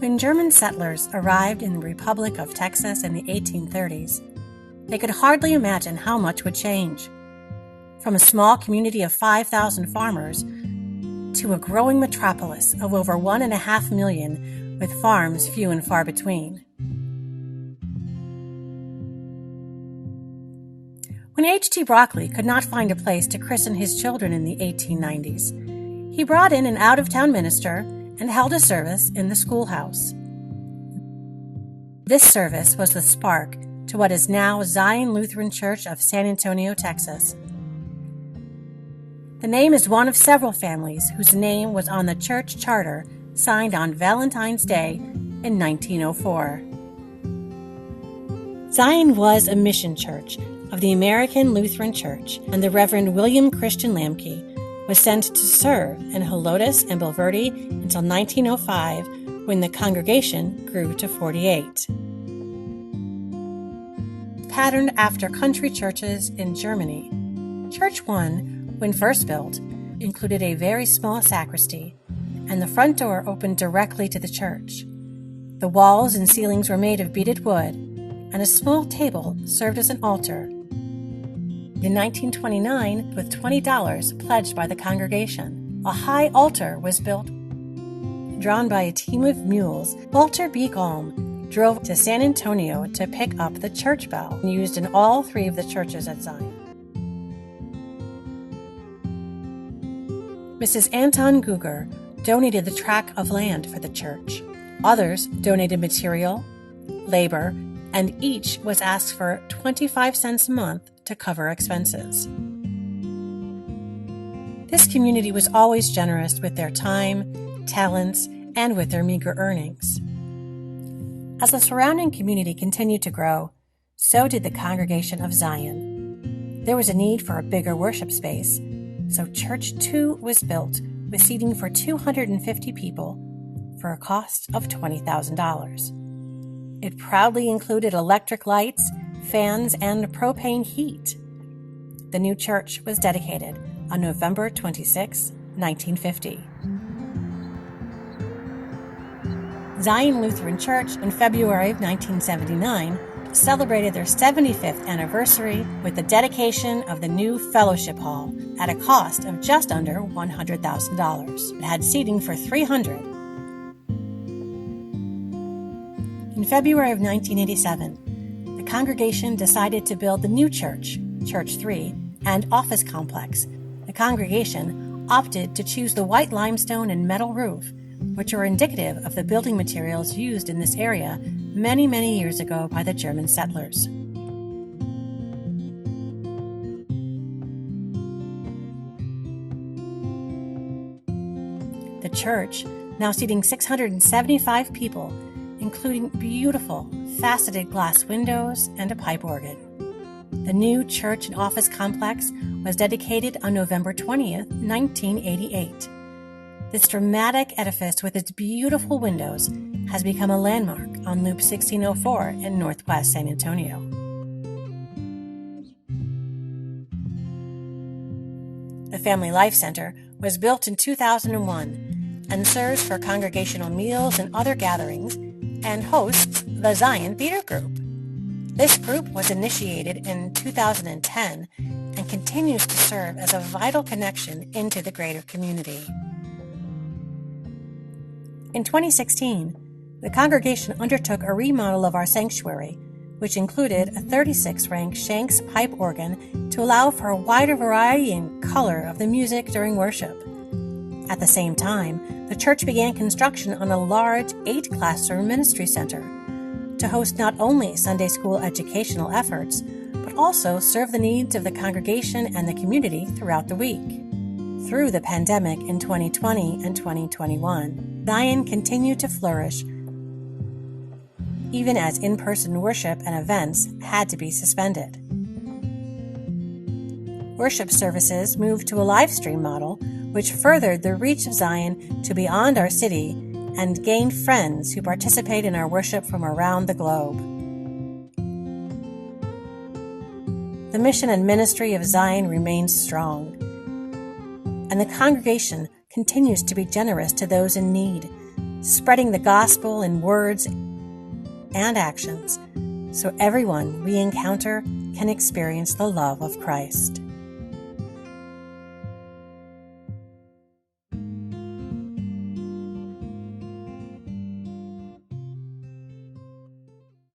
When German settlers arrived in the Republic of Texas in the 1830s, they could hardly imagine how much would change. From a small community of 5,000 farmers to a growing metropolis of over 1.5 million with farms few and far between. When H.T. Broccoli could not find a place to christen his children in the 1890s, he brought in an out-of-town minister and held a service in the schoolhouse. This service was the spark to what is now Zion Lutheran Church of San Antonio, Texas. The name is one of several families whose name was on the church charter signed on Valentine's Day in 1904. Zion was a mission church of the American Lutheran Church, and the Reverend William Christian Lamke was sent to serve in Helotes and Bulverde until 1905, when the congregation grew to 48. Patterned after country churches in Germany, Church 1, when first built, included a very small sacristy, and the front door opened directly to the church. The walls and ceilings were made of beaded wood, and a small table served as an altar. In 1929, with $20 pledged by the congregation, a high altar was built. Drawn by a team of mules, Walter B. Golm drove to San Antonio to pick up the church bell used in all three of the churches at Zion. Mrs. Anton Guger donated the tract of land for the church. Others donated material, labor, and each was asked for 25 cents a month to cover expenses. This community was always generous with their time, talents, and with their meager earnings. As the surrounding community continued to grow, so did the Congregation of Zion. There was a need for a bigger worship space, so Church 2 was built with seating for 250 people for a cost of $20,000. It proudly included electric lights, fans, and propane heat. The new church was dedicated on November 26, 1950. Zion Lutheran Church, in February of 1979, celebrated their 75th anniversary with the dedication of the new fellowship hall at a cost of just under $100,000. It had seating for 300. In February of 1987, the congregation decided to build the new church, Church 3, and office complex. The congregation opted to choose the white limestone and metal roof, which are indicative of the building materials used in this area many, many years ago by the German settlers. The church, now seating 675 people, including beautiful, faceted glass windows and a pipe organ. The new church and office complex was dedicated on November 20th, 1988. This dramatic edifice with its beautiful windows has become a landmark on Loop 1604 in Northwest San Antonio. The Family Life Center was built in 2001 and serves for congregational meals and other gatherings, and hosts the Zion Theater Group. This group was initiated in 2010 and continues to serve as a vital connection into the greater community. In 2016, the congregation undertook a remodel of our sanctuary, which included a 36-rank Shanks pipe organ to allow for a wider variety and color of the music during worship. At the same time, the church began construction on a large 8-classroom ministry center to host not only Sunday school educational efforts, but also serve the needs of the congregation and the community throughout the week. Through the pandemic in 2020 and 2021, Zion continued to flourish, even as in-person worship and events had to be suspended. Worship services moved to a live stream model, which furthered the reach of Zion to beyond our city and gained friends who participate in our worship from around the globe. The mission and ministry of Zion remains strong, and the congregation continues to be generous to those in need, spreading the gospel in words and actions so everyone we encounter can experience the love of Christ.